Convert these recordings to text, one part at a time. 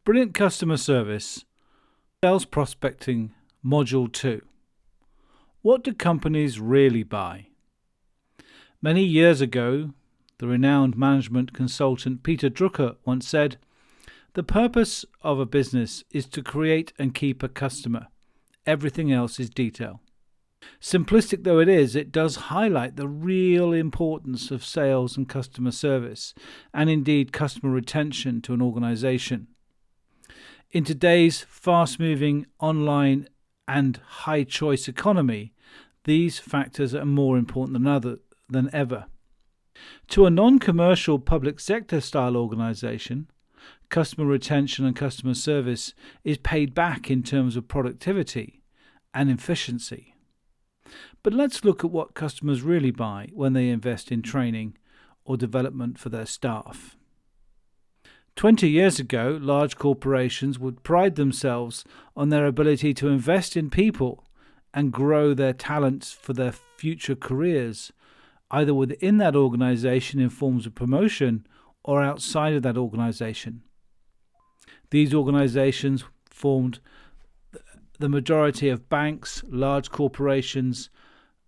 Brilliant Customer Service, Sales Prospecting, Module 2. What do companies really buy? Many years ago, the renowned management consultant Peter Drucker once said, "The purpose of a business is to create and keep a customer. Everything else is detail." Simplistic though it is, it does highlight the real importance of sales and customer service, and indeed customer retention to an organization. In today's fast-moving online and high-choice economy, these factors are more important than ever. To a non-commercial public sector style organization, customer retention and customer service is paid back in terms of productivity and efficiency. But let's look at what customers really buy when they invest in training or development for their staff. 20 years ago, large corporations would pride themselves on their ability to invest in people and grow their talents for their future careers, either within that organization in forms of promotion or outside of that organization. These organizations formed the majority of banks, large corporations,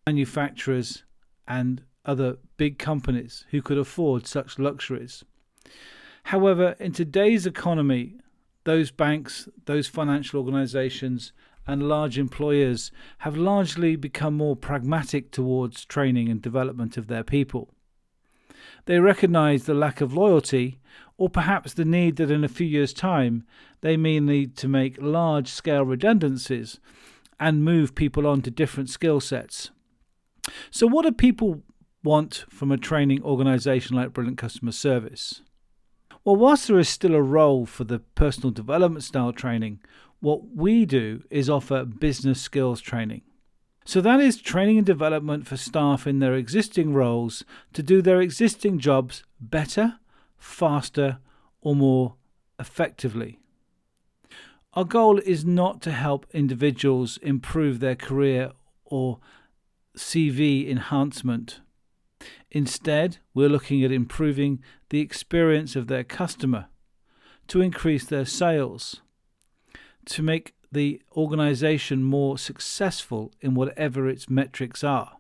manufacturers, and other big companies who could afford such luxuries. However, in today's economy, those banks, those financial organizations, and large employers have largely become more pragmatic towards training and development of their people. They recognize the lack of loyalty, or perhaps the need that in a few years' time they may need to make large-scale redundancies and move people on to different skill sets. So what do people want from a training organization like Brilliant Customer Service? Well, whilst there is still a role for the personal development style training, what we do is offer business skills training. So that is training and development for staff in their existing roles to do their existing jobs better, faster, or more effectively. Our goal is not to help individuals improve their career or CV enhancement. Instead, we're looking at improving the experience of their customer, to increase their sales, to make the organization more successful in whatever its metrics are.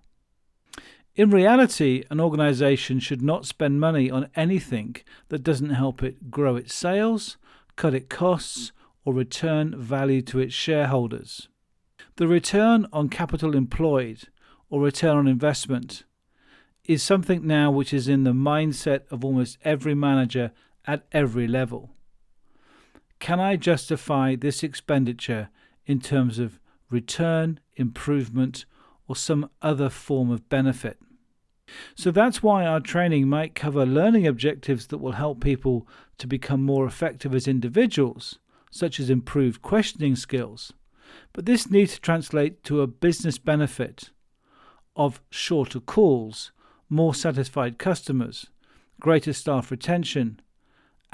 In reality, an organization should not spend money on anything that doesn't help it grow its sales, cut its costs, or return value to its shareholders. The return on capital employed, or return on investment, is something now which is in the mindset of almost every manager at every level. Can I justify this expenditure in terms of return, improvement, or some other form of benefit? So that's why our training might cover learning objectives that will help people to become more effective as individuals, such as improved questioning skills. But this needs to translate to a business benefit of shorter calls, more satisfied customers, greater staff retention,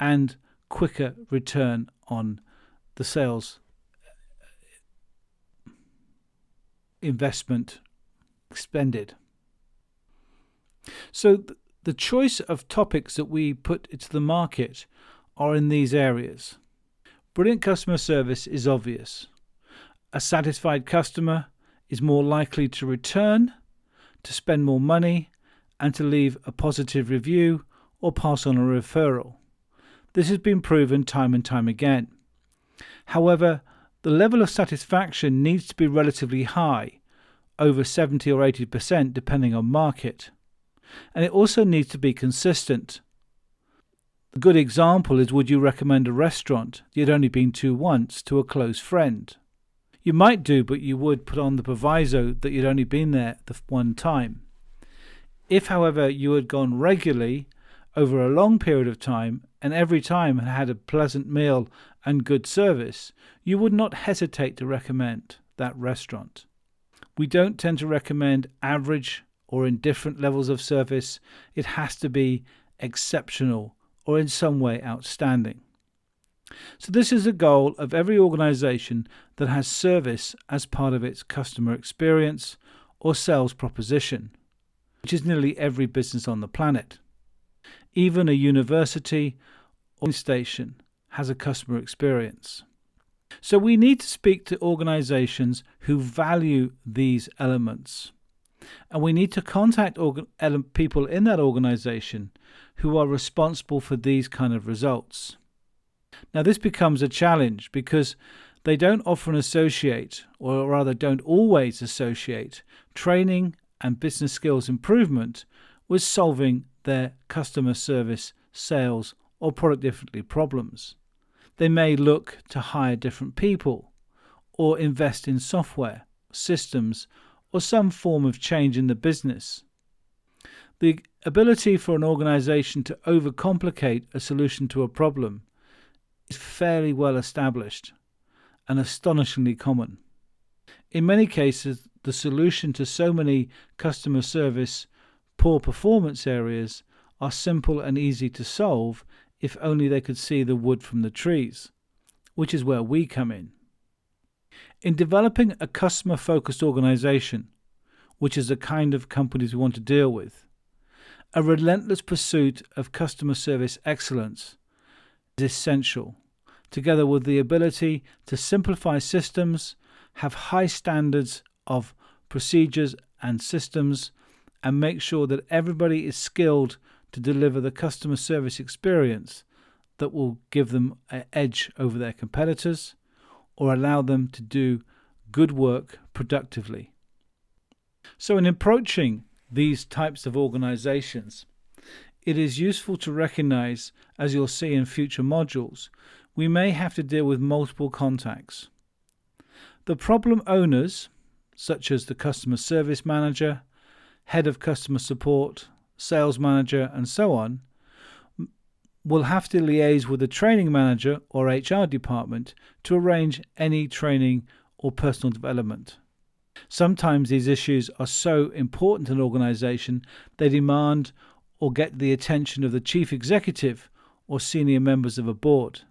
and quicker return on the sales investment expended. So the choice of topics that we put into the market are in these areas. Brilliant customer service is obvious. A satisfied customer is more likely to return, to spend more money, and to leave a positive review or pass on a referral. This has been proven time and time again. However, the level of satisfaction needs to be relatively high, over 70 or 80% depending on market. And it also needs to be consistent. A good example is, would you recommend a restaurant you'd only been to once to a close friend? You might do, but you would put on the proviso that you'd only been there the one time. If, however, you had gone regularly over a long period of time and every time had a pleasant meal and good service, you would not hesitate to recommend that restaurant. We don't tend to recommend average or indifferent levels of service. It has to be exceptional or in some way outstanding. So this is a goal of every organization that has service as part of its customer experience or sales proposition, which is nearly every business on the planet. Even a university or station has a customer experience. So we need to speak to organizations who value these elements. And we need to contact people in that organization who are responsible for these kind of results. Now, this becomes a challenge because they don't often associate, or rather don't always associate, training and business skills improvement with solving their customer service, sales, or productivity problems. They may look to hire different people or invest in software, systems, or some form of change in the business. The ability for an organization to overcomplicate a solution to a problem is fairly well established and astonishingly common. In many cases, the solution to so many customer service poor performance areas are simple and easy to solve if only they could see the wood from the trees, which is where we come in. In developing a customer-focused organization, which is the kind of companies we want to deal with, a relentless pursuit of customer service excellence is essential, together with the ability to simplify systems, have high standards of procedures and systems, and make sure that everybody is skilled to deliver the customer service experience that will give them an edge over their competitors or allow them to do good work productively. So in approaching these types of organizations, it is useful to recognize, as you'll see in future modules, we may have to deal with multiple contacts. The problem owners, such as the customer service manager, head of customer support, sales manager, and so on, will have to liaise with the training manager or HR department to arrange any training or personal development. Sometimes these issues are so important to an organization they demand or get the attention of the chief executive or senior members of a board.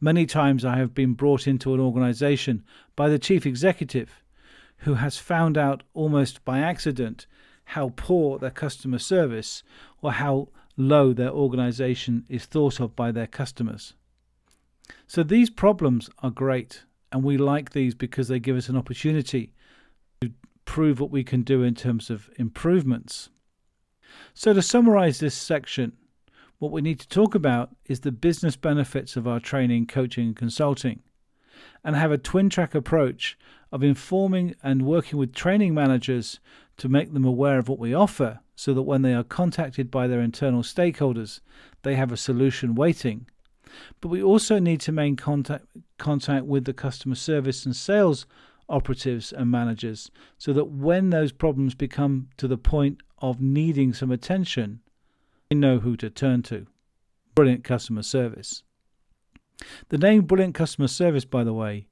Many times I have been brought into an organization by the chief executive who has found out almost by accident how poor their customer service or how low their organization is thought of by their customers. So these problems are great, and we like these because they give us an opportunity to prove what we can do in terms of improvements. So to summarize this section, what we need to talk about is the business benefits of our training, coaching, and consulting, and have a twin-track approach of informing and working with training managers to make them aware of what we offer so that when they are contacted by their internal stakeholders, they have a solution waiting. But we also need to maintain contact with the customer service and sales operatives and managers so that when those problems become to the point of needing some attention, they know who to turn to. Brilliant customer service. The name Brilliant Customer Service, by the way,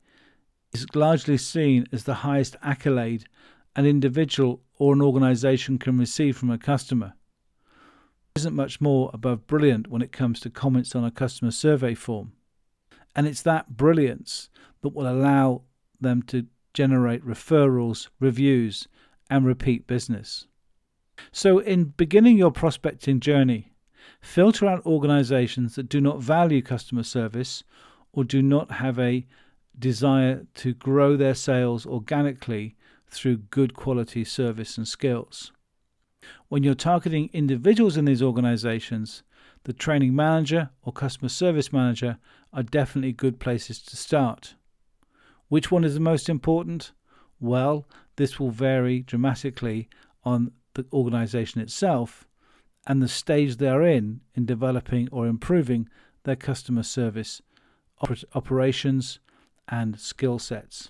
is largely seen as the highest accolade an individual or an organization can receive from a customer. There isn't much more above brilliant when it comes to comments on a customer survey form. And it's that brilliance that will allow them to generate referrals, reviews, and repeat business. So in beginning your prospecting journey, filter out organizations that do not value customer service or do not have a desire to grow their sales organically through good quality service and skills. When you're targeting individuals in these organizations, the training manager or customer service manager are definitely good places to start. Which one is the most important? Well, this will vary dramatically on the organization itself and the stage they're in developing or improving their customer service operations and skill sets.